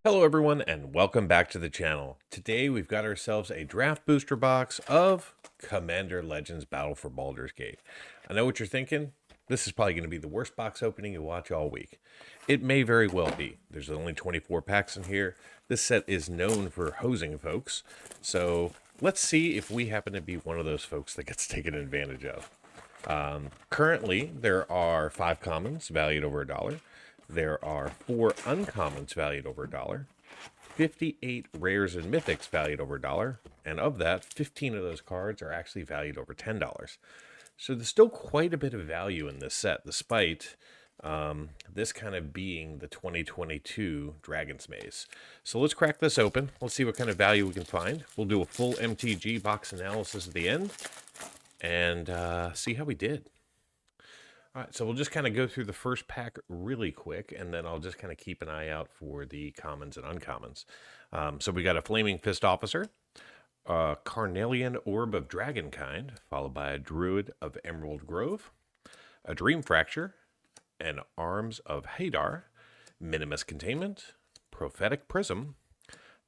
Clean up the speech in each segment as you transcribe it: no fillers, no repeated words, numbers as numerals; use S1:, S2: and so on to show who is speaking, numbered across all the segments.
S1: Hello everyone and welcome back to the channel. Today we've got ourselves a draft booster box of Commander Legends Battle for Baldur's Gate. I know what you're thinking. This is probably going to be the worst box opening you watch all week. It may very well be. There's only 24 packs in here. This set is known for hosing folks. So let's see if we happen to be one of those folks that gets taken advantage of. Currently, there are 5 commons valued over $1. There are 4 uncommons valued over $1, 58 rares and mythics valued over $1, and of that, 15 of those cards are actually valued over $10. So there's still quite a bit of value in this set, despite this kind of being the 2022 Dragon's Maze. So let's crack this open. Let's see what kind of value we can find. We'll do a full MTG box analysis at the end and see how we did. All right, so we'll just kind of go through the first pack really quick, and then I'll just kind of keep an eye out for the commons and uncommons. So we got a Flaming Fist Officer, a Carnelian Orb of Dragonkind, followed by a Druid of Emerald Grove, a Dream Fracture, an Arms of Hadar, Minimus Containment, Prophetic Prism,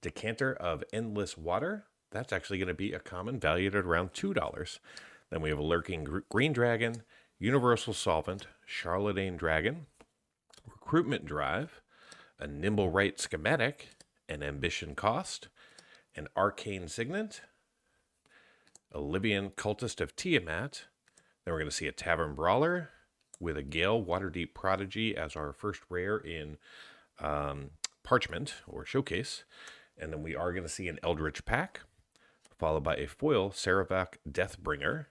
S1: Decanter of Endless Water. That's actually going to be a common valued at around $2. Then we have a Lurking Green Dragon, Universal Solvent, Charlatan Dragon, Recruitment Drive, a Nimble Right Schematic, an Ambition Cost, an Arcane Signet, a Libyan Cultist of Tiamat. Then we're going to see a Tavern Brawler with a Gale Waterdeep Prodigy as our first rare in Parchment or Showcase. And then we are going to see an Eldritch Pack, followed by a foil Saravak Deathbringer,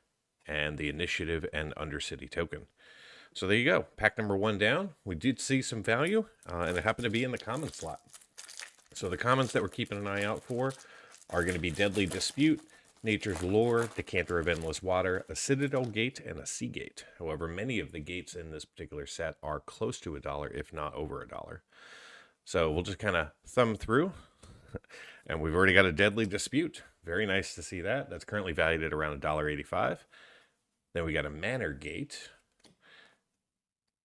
S1: and the Initiative and Undercity token. So there you go. Pack number 1 down. We did see some value, and it happened to be in the common slot. So the commons that we're keeping an eye out for are going to be Deadly Dispute, Nature's Lore, Decanter of Endless Water, a Citadel Gate, and a Sea Gate. However, many of the gates in this particular set are close to $1, if not over $1. So we'll just kind of thumb through, and we've already got a Deadly Dispute. Very nice to see that. That's currently valued at around $1.85. Then we got a Manor Gate,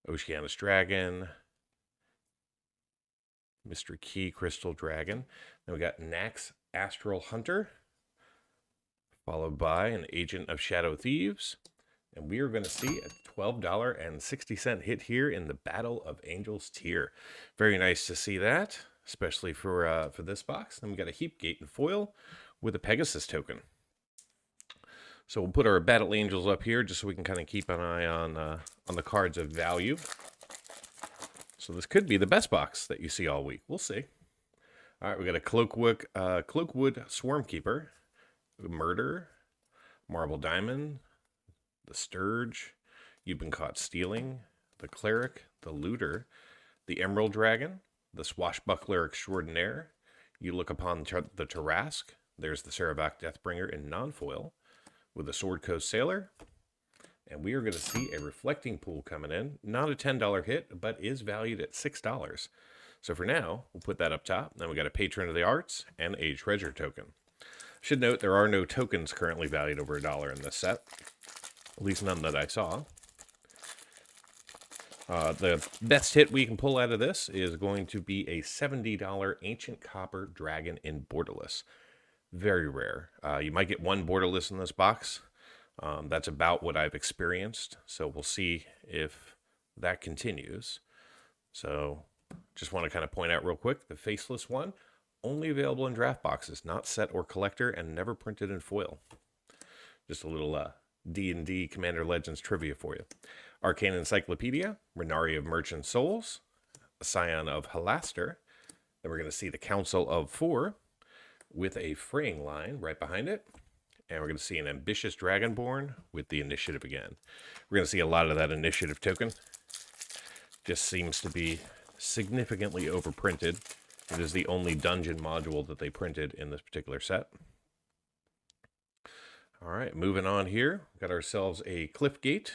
S1: Oceanus Dragon, Mystery Key Crystal Dragon. Then we got Nax Astral Hunter, followed by an Agent of Shadow Thieves. And we are going to see a $12.60 hit here in the Battle of Angels tier. Very nice to see that, especially for this box. Then we got a Heap Gate in foil with a Pegasus token. So we'll put our Battle Angels up here just so we can kind of keep an eye on the cards of value. So this could be the best box that you see all week. We'll see. All right, we got a Cloakwood Swarmkeeper, Murder, Marble Diamond, the Sturge, You've Been Caught Stealing, the Cleric, the Looter, the Emerald Dragon, the Swashbuckler Extraordinaire. You look upon the Tarrasque. There's the Saravak Deathbringer in non-foil, with a Sword Coast Sailor. And we are going to see a Reflecting Pool coming in. Not a $10 hit, but is valued at $6. So for now, we'll put that up top. Then we got a Patron of the Arts and a Treasure token. Should note there are no tokens currently valued over $1 in this set. At least none that I saw. The best hit we can pull out of this is going to be a $70 Ancient Copper Dragon in Borderless. Very rare. You might get 1 Borderless in this box. That's about what I've experienced. So we'll see if that continues. So just want to kind of point out real quick, the Faceless one, only available in draft boxes, not set or collector, and never printed in foil. Just a little D&D Commander Legends trivia for you. Arcane Encyclopedia, Renari of Merchant Souls, a Scion of Halaster. Then we're going to see the Council of 4, with a Fraying Line right behind it. And we're going to see an Ambitious Dragonborn with the Initiative again. We're going to see a lot of that Initiative token. Just seems to be significantly overprinted. It is the only dungeon module that they printed in this particular set. All right, moving on here. We've got ourselves a Cliff Gate.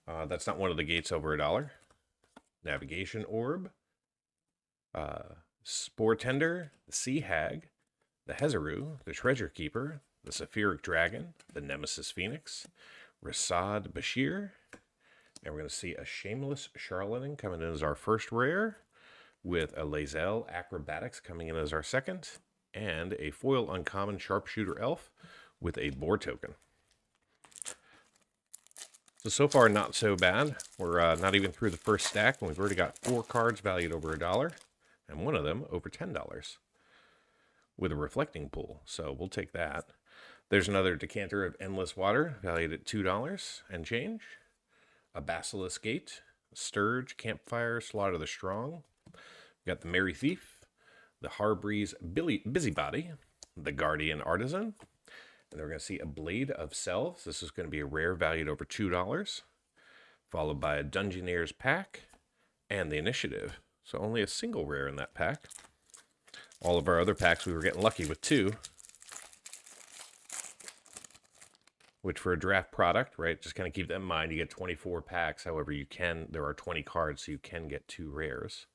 S1: That's not one of the gates over $1. Navigation Orb. Spore Tender. The Sea Hag. The Hezaru, the Treasure Keeper, the Saphiric Dragon, the Nemesis Phoenix, Rasad Bashir, and we're going to see a Shameless Charlatan coming in as our first rare, with a Lae'zel Acrobatics coming in as our second, and a foil uncommon Sharpshooter Elf with a boar token. So far, not so bad. We're not even through the first stack, and we've already got 4 cards valued over $1, and one of them over $10 with a reflecting pool. So we'll take that. There's another decanter of Endless Water valued at $2 and change. A Basilisk Gate, Sturge, Campfire, Slaughter the Strong. We got the Merry Thief, the Harbreeze Busybody, the Guardian Artisan, and we're going to see a Blade of Selves. This is going to be a rare valued over $2, followed by a Dungeoneer's Pack and the Initiative. So only a single rare in that pack. All of our other packs we were getting lucky with 2, which for a draft product, right, just kind of keep that in mind. You get 24 packs. However, there are 20 cards, so you can get 2 rares.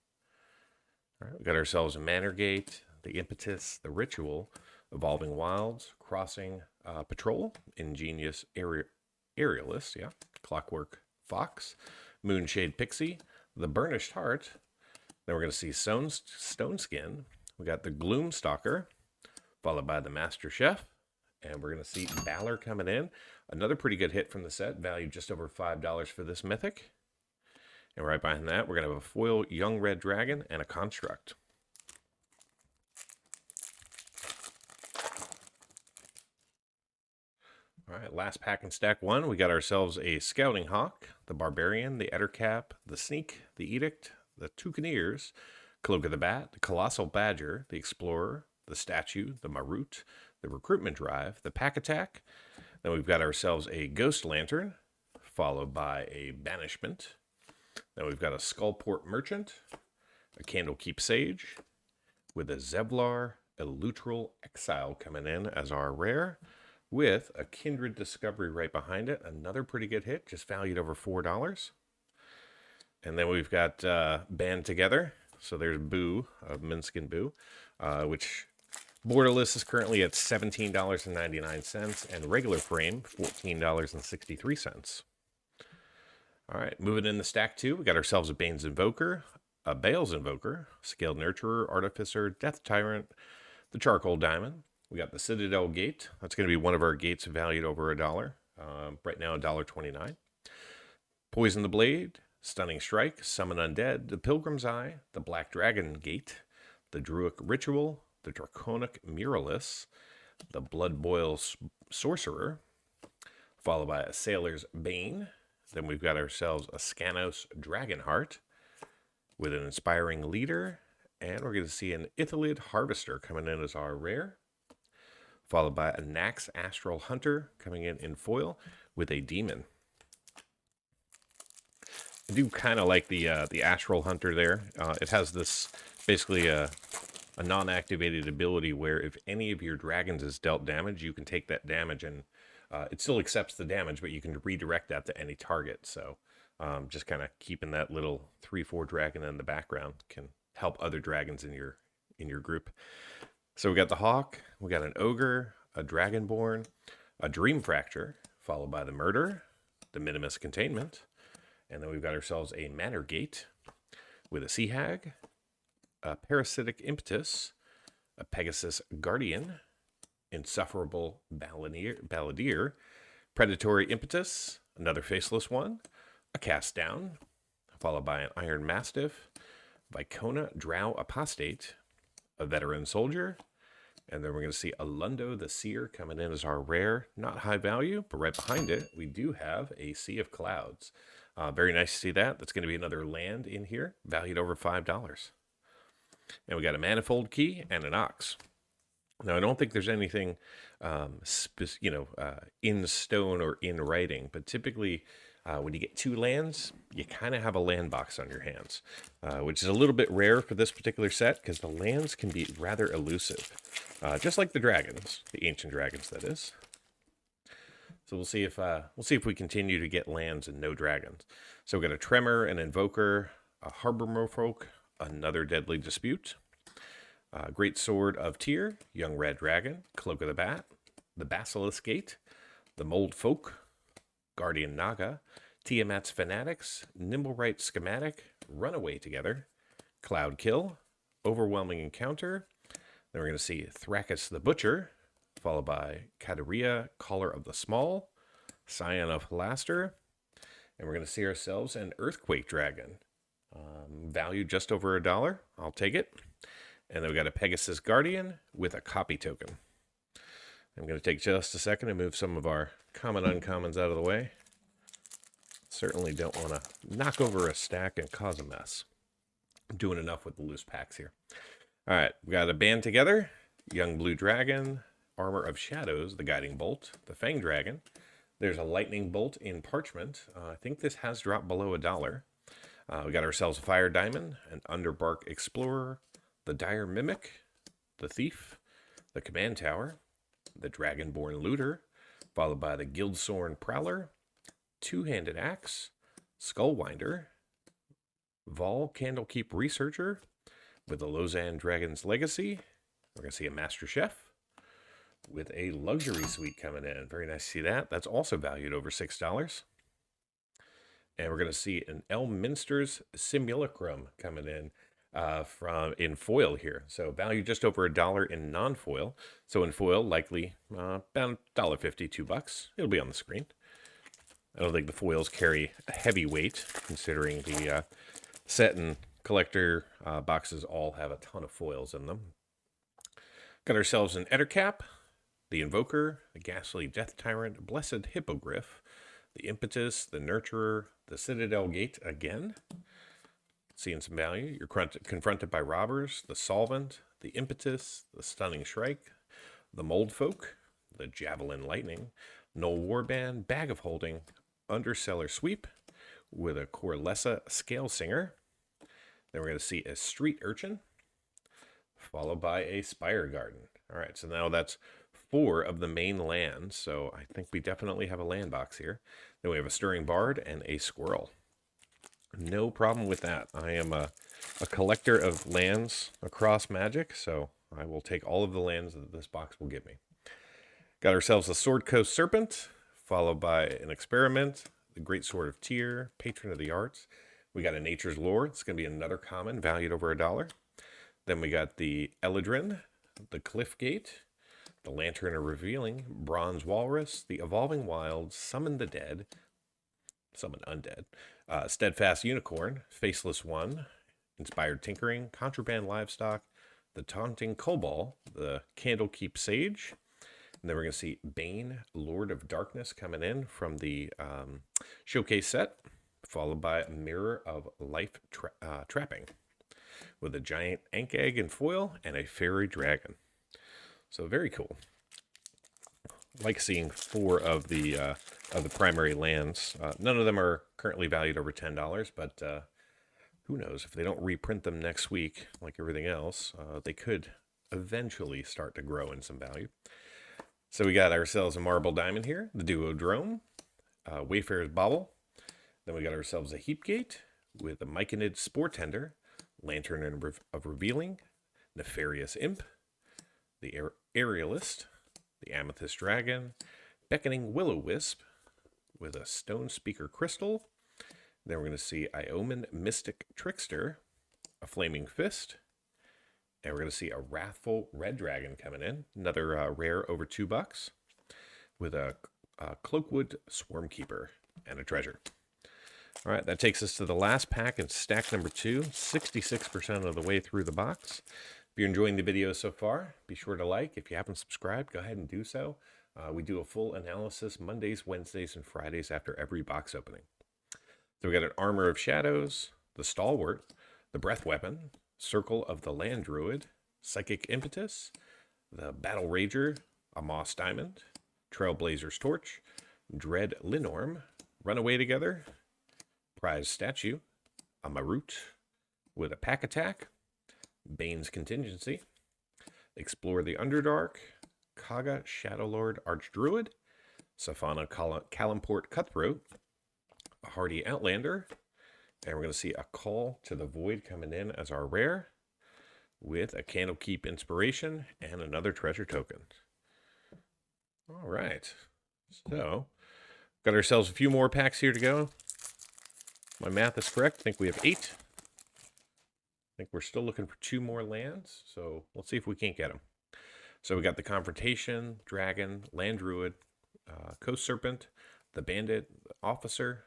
S1: All right, we got ourselves a Manor Gate, the Impetus, the Ritual, Evolving Wilds, Crossing Patrol, Ingenious Aerialist, yeah, Clockwork Fox, Moonshade Pixie, the Burnished Heart. Then we're going to see Stone Skin. We got the Gloomstalker, followed by the Master Chef. And we're going to see Baldur coming in. Another pretty good hit from the set, valued just over $5 for this mythic. And right behind that, we're going to have a foil Young Red Dragon and a Construct. All right, last pack in stack 1, we got ourselves a Scouting Hawk, the Barbarian, the Ettercap, the Sneak, the Edict, the Toucaneers, Cloak of the Bat, the Colossal Badger, the Explorer, the Statue, the Marut, the Recruitment Drive, the Pack Attack. Then we've got ourselves a Ghost Lantern, followed by a Banishment. Then we've got a Skullport Merchant, a Candlekeep Sage, with a Zevlar Elutral Exile coming in as our rare, with a Kindred Discovery right behind it. Another pretty good hit, just valued over $4. And then we've got Band Together. So there's Boo, of Minskin Boo, which borderless is currently at $17.99, and regular frame, $14.63. All right, moving in the stack 2, we got ourselves a Bane's Invoker, a Bale's Invoker, Scaled Nurturer, Artificer, Death Tyrant, the Charcoal Diamond. We got the Citadel Gate. That's going to be one of our gates valued over $1. Right now, $1.29. Poison the Blade, Stunning Strike, Summon Undead, the Pilgrim's Eye, the Black Dragon Gate, the Druid Ritual, the Draconic Muralist, the Blood Boil Sorcerer, followed by a Sailor's Bane. Then we've got ourselves a Scanos Dragonheart with an Inspiring Leader, and we're going to see an Ithalid Harvester coming in as our rare, followed by a Nax Astral Hunter coming in foil with a Demon. I do kind of like the Astral Hunter there. It has this basically a non-activated ability where if any of your dragons is dealt damage, you can take that damage and it still accepts the damage, but you can redirect that to any target. So just kind of keeping that little 3/4 dragon in the background can help other dragons in your group. So we got the Hawk, we got an Ogre, a Dragonborn, a Dream Fracture, followed by the Murder, the Minimus Containment, and then we've got ourselves a Manor Gate with a Sea Hag, a Parasitic Impetus, a Pegasus Guardian, Insufferable Balladeer, Predatory Impetus, another Faceless one, a Cast Down, followed by an Iron Mastiff, Vicona Drow Apostate, a Veteran Soldier, and then we're going to see a Lundo the Seer coming in as our rare, not high value, but right behind it, we do have a Sea of Clouds. Very nice to see that. That's going to be another land in here, valued over $5. And we got a Manifold Key and an Ox. Now, I don't think there's anything, in stone or in writing, but typically when you get 2 lands, you kind of have a land box on your hands, which is a little bit rare for this particular set because the lands can be rather elusive, just like the dragons, the ancient dragons, that is. So we'll see if we continue to get lands and no dragons. So we've got a Tremor, an Invoker, a Harbor Merfolk, another Deadly Dispute, Great Sword of Tyr, Young Red Dragon, Cloak of the Bat, the Basilisk Gate, the Mold Folk, Guardian Naga, Tiamat's Fanatics, Nimblewright Schematic, Runaway Together, Cloud Kill, Overwhelming Encounter. Then we're going to see Thrakus the Butcher, followed by Kateria, Caller of the Small, Scion of Halaster, and we're going to see ourselves an Earthquake Dragon. Value just over $1. I'll take it. And then we got a Pegasus Guardian with a copy token. I'm going to take just a second to move some of our common uncommons out of the way. Certainly don't want to knock over a stack and cause a mess. I'm doing enough with the loose packs here. All right, we got a band together. Young Blue Dragon, Armor of Shadows, the Guiding Bolt, the Fang Dragon. There's a Lightning Bolt in Parchment. I think this has dropped below $1. We got ourselves a Fire Diamond, an Underbark Explorer, the Dire Mimic, the Thief, the Command Tower, the Dragonborn Looter, followed by the Guildsorn Prowler, Two-Handed Axe, Skullwinder, Vol Candlekeep Researcher, with the Lausanne Dragon's Legacy. We're going to see a Master Chef with a Luxury Suite coming in. Very nice to see that. That's also valued over $6. And we're going to see an Elminster's Simulacrum coming in in foil here. So value just over $1 in non-foil. So in foil, likely about $1.50, $2. It'll be on the screen. I don't think the foils carry a heavy weight, considering the set and collector boxes all have a ton of foils in them. Got ourselves an Ettercap, the Invoker, the Ghastly Death Tyrant, Blessed Hippogriff, the Impetus, the Nurturer, the Citadel Gate again. Seeing some value. You're confronted by robbers, the Solvent, the Impetus, the Stunning Shrike, the Mold Folk, the Javelin Lightning, Null Warband, Bag of Holding, Underseller Sweep with a Corlessa Scale Singer. Then we're going to see a Street Urchin, followed by a Spire Garden. All right, so now that's 4 of the main lands, so I think we definitely have a land box here. Then we have a Stirring Bard and a Squirrel. No problem with that. I am a collector of lands across Magic, so I will take all of the lands that this box will give me. Got ourselves a Sword Coast Serpent, followed by an Experiment, the Great Sword of Tyr, Patron of the Arts. We got a Nature's Lore. It's going to be another common, valued over $1. Then we got the Eladrin, the Cliff Gate, the Lantern of Revealing, Bronze Walrus, the Evolving Wilds, Summon the Dead, Summon Undead, Steadfast Unicorn, Faceless One, Inspired Tinkering, Contraband Livestock, the Taunting Cobalt, the Candlekeep Sage, and then we're going to see Bane, Lord of Darkness, coming in from the showcase set, followed by Mirror of Life Trapping, with a giant Ank Egg in foil and a Fairy Dragon. So very cool. I like seeing 4 of the primary lands. None of them are currently valued over $10, but who knows? If they don't reprint them next week, like everything else, they could eventually start to grow in some value. So we got ourselves a Marble Diamond here, the Duodrome, Wayfarer's Bauble. Then we got ourselves a Heapgate with a Myconid Spore Tender, Lantern of Revealing, Nefarious Imp, the Aerialist, the Amethyst Dragon, Beckoning Will-O-Wisp with a Stone Speaker Crystal. Then we're going to see Iomen Mystic Trickster, a Flaming Fist, and we're going to see a Wrathful Red Dragon coming in, another rare over $2, with a Cloakwood Swarmkeeper and a treasure. All right, that takes us to the last pack in stack number 2, 66% of the way through the box. If you're enjoying the video so far, be sure to like. If you haven't subscribed, go ahead and do so. We do a full analysis Mondays, Wednesdays, and Fridays after every box opening. So we got an Armor of Shadows, the Stalwart, the Breath Weapon, Circle of the Land Druid, Psychic Impetus, the Battle Rager, a Moss Diamond, Trailblazer's Torch, Dread Linorm, Runaway Together, Prize Statue, a Marut with a Pack Attack, Bane's Contingency, Explore the Underdark, Kaga Shadowlord Archdruid, Safana Kalimport Cutthroat, a Hardy Outlander, and we're going to see a Call to the Void coming in as our rare, with a Candlekeep Inspiration and another treasure token. All right, so got ourselves a few more packs here to go. My math is correct. I think we have 8. think we're still looking for 2 more lands, so let's see if we can't get them. So we got the Confrontation, Dragon, Land Druid, Coast Serpent, the Bandit, the Officer,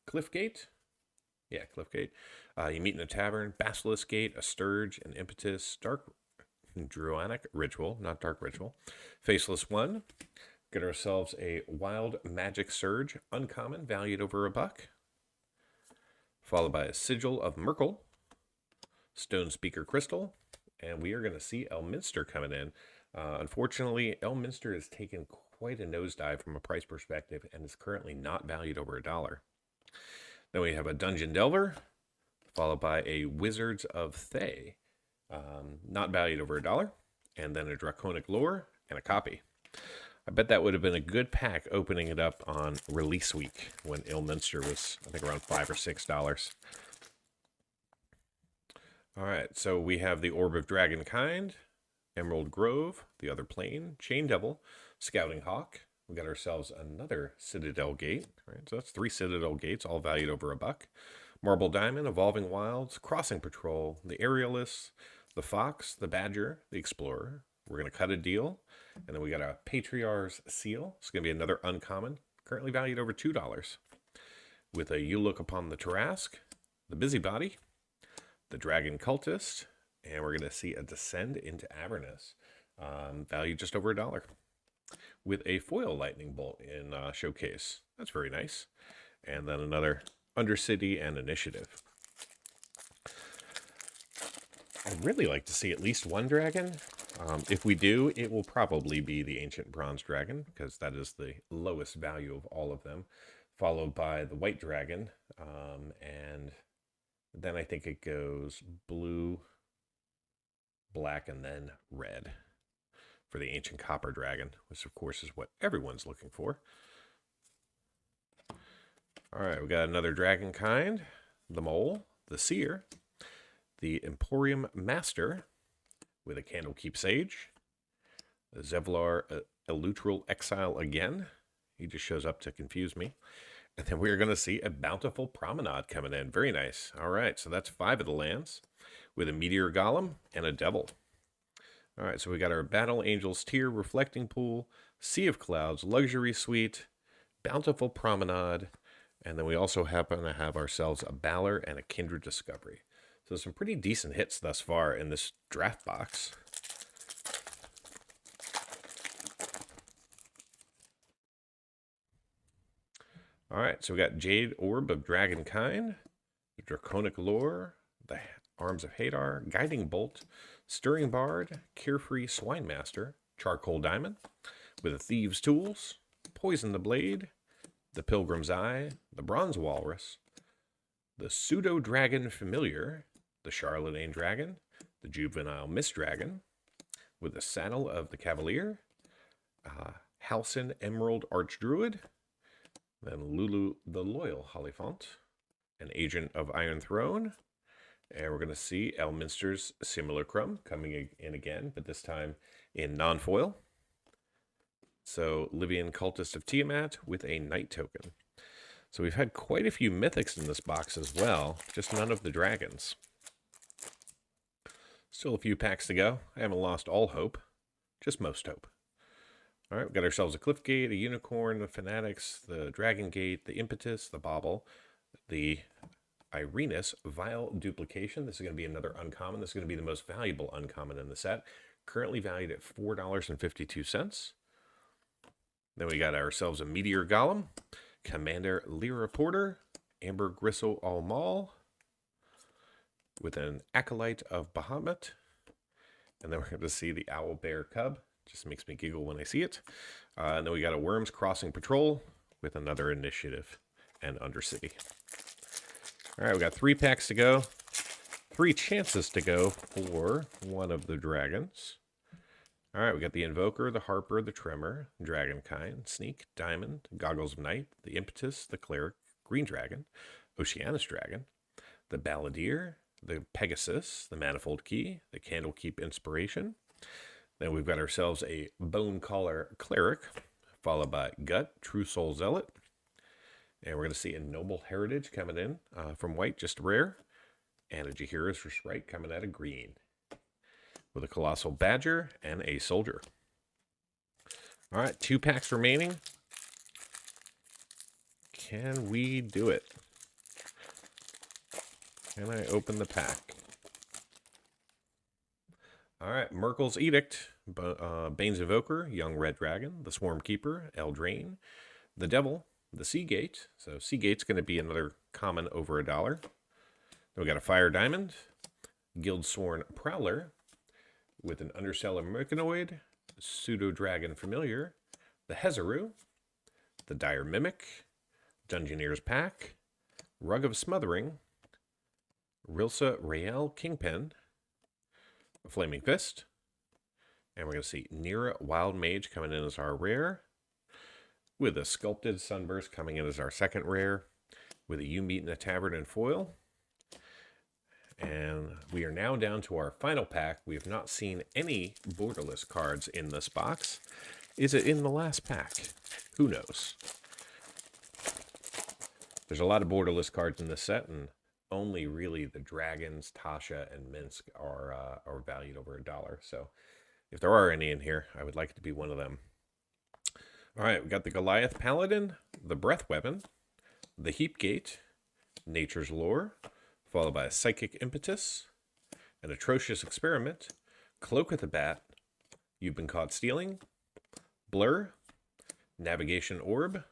S1: Cliffgate. Yeah, Cliffgate. You meet in a tavern, Basilisk Gate, a Sturge, an Impetus, Dark Druanic Ritual, not Dark Ritual, Faceless One. Get ourselves a Wild Magic Surge, uncommon, valued over $1. Followed by a Sigil of Merkle, Stone Speaker Crystal, and we are going to see Elminster coming in. Unfortunately, Elminster has taken quite a nosedive from a price perspective and is currently not valued over $1. Then we have a Dungeon Delver, followed by a Wizards of Thay, not valued over $1, and then a Draconic Lore and a copy. I bet that would have been a good pack opening it up on release week when Elminster was, I think, around $5 or $6. All right, so we have the Orb of Dragonkind, Emerald Grove, the Other Plane, Chain Devil, Scouting Hawk. We got ourselves another Citadel Gate. Right, so that's 3 Citadel Gates, all valued over $1. Marble Diamond, Evolving Wilds, Crossing Patrol, the Aerialist, the Fox, the Badger, the Explorer. We're going to cut a deal. And then we got a Patriarch's Seal. It's going to be another uncommon, currently valued over $2. With a You Look Upon the Tarrasque, the Busybody, the Dragon Cultist, and we're going to see a Descend into Avernus, valued just over $1. With a foil Lightning Bolt in Showcase. That's very nice. And then another Undercity and Initiative. I'd really like to see at least one dragon. If we do, it will probably be the Ancient Bronze Dragon, because that is the lowest value of all of them, followed by the White Dragon, and then I think it goes blue, black, and then red for the Ancient Copper Dragon, which of course is what everyone's looking for. All right, we got another dragon kind, the Mole, the Seer, the Emporium Master with a Candlekeep Sage, the Zevlar Elutral Exile again. He just shows up to confuse me. And then we're going to see a Bountiful Promenade coming in. Very nice. All right, so that's 5 of the lands with a Meteor Golem and a Devil. All right, so we got our Battle Angels Tier, Reflecting Pool, Sea of Clouds, Luxury Suite, Bountiful Promenade, and then we also happen to have ourselves a Balor and a Kindred Discovery. So some pretty decent hits thus far in this draft box. All right, so we got Jade Orb of Dragonkind, the Draconic Lore, the Arms of Hadar, Guiding Bolt, Stirring Bard, Carefree Swinemaster, Charcoal Diamond, with the Thieves' Tools, Poison the Blade, the Pilgrim's Eye, the Bronze Walrus, the Pseudo Dragon Familiar, the Charlatan Dragon, the Juvenile Mist Dragon, with the Saddle of the Cavalier, Halcyon Emerald Archdruid, then Lulu the Loyal Hollyphant, an Agent of Iron Throne, and we're going to see Elminster's Simulacrum coming in again, but this time in non-foil. So Livian Cultist of Tiamat with a Knight token. So we've had quite a few mythics in this box as well, just none of the dragons. Still a few packs to go. I haven't lost all hope, just most hope. All right, we've got ourselves a Cliffgate, a Unicorn, the Fanatics, the Dragon Gate, the Impetus, the Bauble, the Irenas, Vile Duplication. This is going to be another uncommon. This is going to be the most valuable uncommon in the set. Currently valued at $4.52. Then we got ourselves a Meteor Golem, Commander Lyra Porter, Amber Gristle Almal, with an Acolyte of Bahamut. And then we're going to see the Owl Bear Cub. Just makes me giggle when I see it. And then we got a Worms Crossing Patrol with another Initiative and Undercity. All right, we got 3 packs to go. 3 chances to go for one of the dragons. All right, we got the Invoker, the Harper, the Tremor, Dragonkind, Sneak, Diamond, Goggles of Night, the Impetus, the Cleric, Green Dragon, Oceanus Dragon, the Balladeer, the Pegasus, the Manifold Key, the Candlekeep Inspiration. Then we've got ourselves a Bone Caller Cleric, followed by Gut, True Soul Zealot. And we're going to see a Noble Heritage coming in from White, just rare. And a Jaheira's for Sprite coming out of green. With a Colossal Badger and a Soldier. All right, 2 packs remaining. Can we do it? Can I open the pack? All right, Merkel's Edict, Bane's Evoker, Young Red Dragon, the Swarm Keeper, Eldraine, the Devil, the Seagate. So Seagate's going to be another common over $1. Then we got a Fire Diamond, Guildsworn Prowler, with an Underseller Mechanoid, Pseudo Dragon Familiar, the Hezaru, the Dire Mimic, Dungeoneer's Pack, Rug of Smothering, Rilsa Rael Kingpin, a Flaming Fist, and we're going to see Nira Wild Mage coming in as our rare, with a Sculpted Sunburst coming in as our second rare, with a You Meet in a Tavern in foil. And we are now down to our final pack. We have not seen any borderless cards in this box. Is it in the last pack? Who knows? There's a lot of borderless cards in this set, and only really the Dragons, Tasha, and Minsk are valued over $1. So if there are any in here, I would like it to be one of them. All right, we got the Goliath Paladin, the Breath Weapon, the Heap Gate, Nature's Lore, followed by a Psychic Impetus, an Atrocious Experiment, Cloak of the Bat, You've Been Caught Stealing, Blur, Navigation Orb,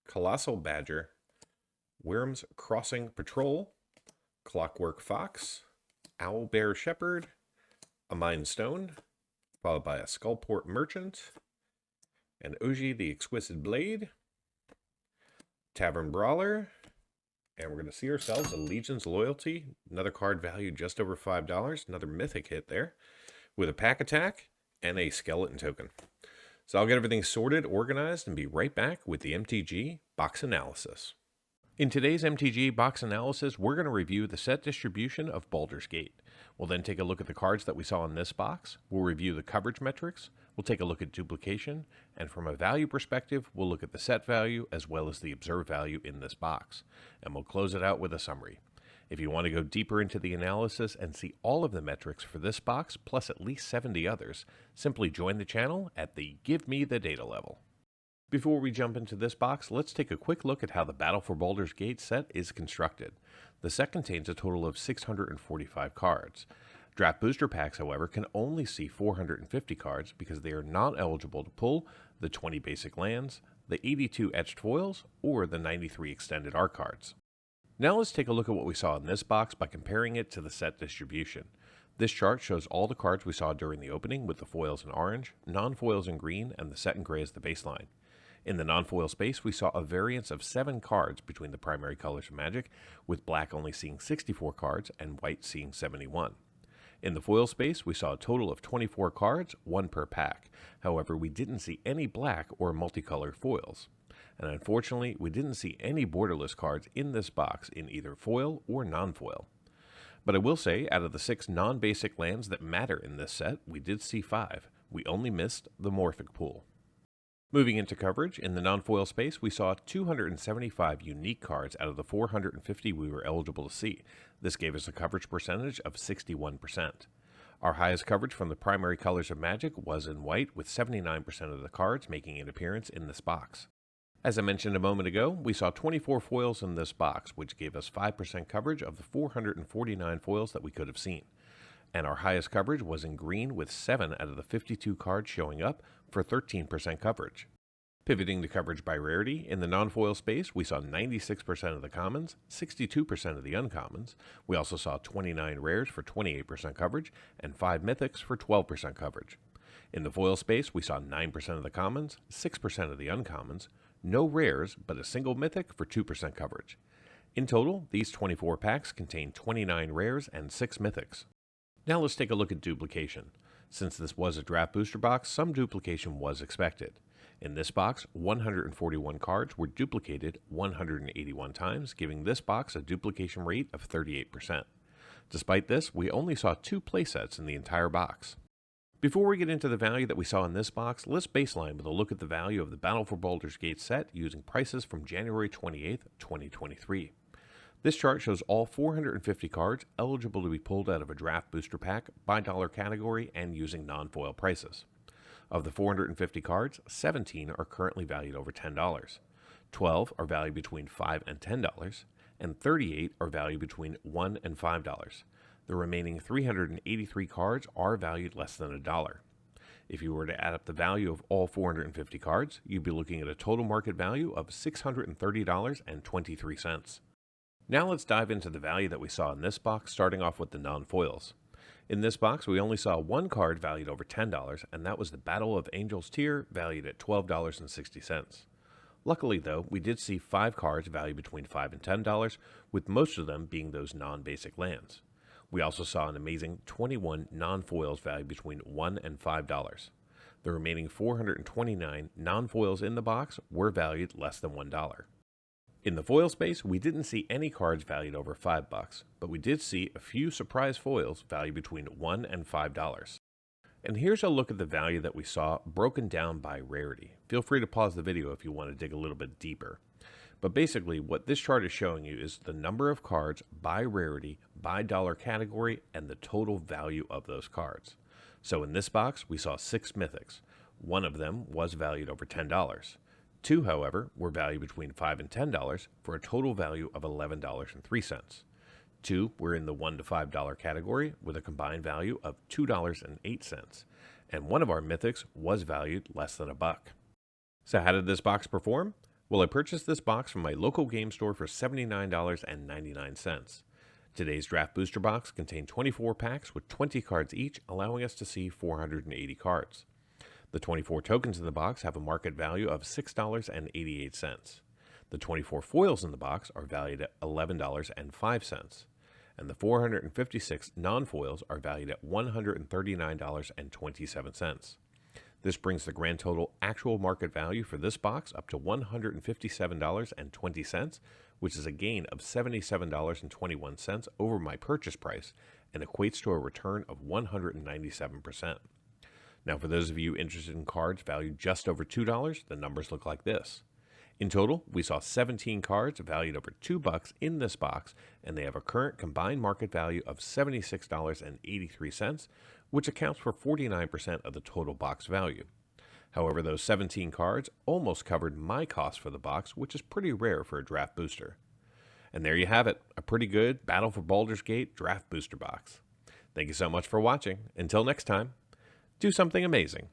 S1: Colossal Badger, Worm's Crossing Patrol, Clockwork Fox, Owlbear Shepherd, a Mind Stone, followed by a Skullport Merchant, an Oji the Exquisite Blade, Tavern Brawler, and we're going to see ourselves a Legion's Loyalty, another card valued just over $5, another mythic hit there, with a Pack Attack and a Skeleton Token. So I'll get everything sorted, organized, and be right back with the MTG box analysis. In today's MTG box analysis, we're going to review the set distribution of Baldur's Gate. We'll then take a look at the cards that we saw in this box. We'll review the coverage metrics. We'll take a look at duplication. And from a value perspective, we'll look at the set value as well as the observed value in this box. And we'll close it out with a summary. If you want to go deeper into the analysis and see all of the metrics for this box, plus at least 70 others, simply join the channel at the Give Me the Data level. Before we jump into this box, let's take a quick look at how the Battle for Baldur's Gate set is constructed. The set contains a total of 645 cards. Draft booster packs, however, can only see 450 cards because they are not eligible to pull the 20 basic lands, the 82 etched foils, or the 93 extended art cards. Now let's take a look at what we saw in this box by comparing it to the set distribution. This chart shows all the cards we saw during the opening with the foils in orange, non-foils in green, and the set in gray as the baseline. In the non-foil space, we saw a variance of 7 cards between the primary colors of Magic, with black only seeing 64 cards and white seeing 71. In the foil space, we saw a total of 24 cards, 1 per pack. However, we didn't see any black or multicolored foils. And unfortunately, we didn't see any borderless cards in this box in either foil or non-foil. But I will say, out of the 6 non-basic lands that matter in this set, we did see 5. We only missed the Morphic pool. Moving into coverage, in the non-foil space, we saw 275 unique cards out of the 450 we were eligible to see. This gave us a coverage percentage of 61%. Our highest coverage from the primary colors of Magic was in white, with 79% of the cards making an appearance in this box. As I mentioned a moment ago, we saw 24 foils in this box, which gave us 5% coverage of the 449 foils that we could have seen. And our highest coverage was in green, with 7 out of the 52 cards showing up for 13% coverage. Pivoting to coverage by rarity, in the non-foil space, we saw 96% of the commons, 62% of the uncommons. We also saw 29 rares for 28% coverage, and 5 mythics for 12% coverage. In the foil space, we saw 9% of the commons, 6% of the uncommons, no rares, but a single mythic for 2% coverage. In total, these 24 packs contain 29 rares and 6 mythics. Now let's take a look at duplication. Since this was a draft booster box, some duplication was expected. In this box, 141 cards were duplicated 181 times, giving this box a duplication rate of 38%. Despite this, we only saw 2 playsets in the entire box. Before we get into the value that we saw in this box, let's baseline with a look at the value of the Battle for Baldur's Gate set using prices from January 28th, 2023. This chart shows all 450 cards eligible to be pulled out of a draft booster pack by dollar category and using non-foil prices. Of the 450 cards, 17 are currently valued over $10, 12 are valued between $5 and $10, and 38 are valued between $1 and $5. The remaining 383 cards are valued less than $1. If you were to add up the value of all 450 cards, you'd be looking at a total market value of $630.23. Now let's dive into the value that we saw in this box, starting off with the non-foils. In this box, we only saw one card valued over $10, and that was the Battle of Angel's Tear, valued at $12.60. Luckily, though, we did see 5 cards valued between $5 and $10, with most of them being those non-basic lands. We also saw an amazing 21 non-foils valued between $1 and $5. The remaining 429 non-foils in the box were valued less than $1. In the foil space, we didn't see any cards valued over $5, but we did see a few surprise foils valued between $1 and $5. And here's a look at the value that we saw broken down by rarity. Feel free to pause the video if you want to dig a little bit deeper. But basically, what this chart is showing you is the number of cards by rarity, by dollar category, and the total value of those cards. So in this box, we saw 6 mythics. One of them was valued over $10. 2, however, were valued between $5 and $10 for a total value of $11.03. 2 were in the $1 to $5 category with a combined value of $2.08. And one of our mythics was valued less than $1. So how did this box perform? Well, I purchased this box from my local game store for $79.99. Today's draft booster box contained 24 packs with 20 cards each, allowing us to see 480 cards. The 24 tokens in the box have a market value of $6.88. The 24 foils in the box are valued at $11.05. And the 456 non-foils are valued at $139.27. This brings the grand total actual market value for this box up to $157.20, which is a gain of $77.21 over my purchase price and equates to a return of 197%. Now, for those of you interested in cards valued just over $2, the numbers look like this. In total, we saw 17 cards valued over $2 in this box, and they have a current combined market value of $76.83, which accounts for 49% of the total box value. However, those 17 cards almost covered my cost for the box, which is pretty rare for a draft booster. And there you have it, a pretty good Battle for Baldur's Gate draft booster box. Thank you so much for watching. Until next time, do something amazing.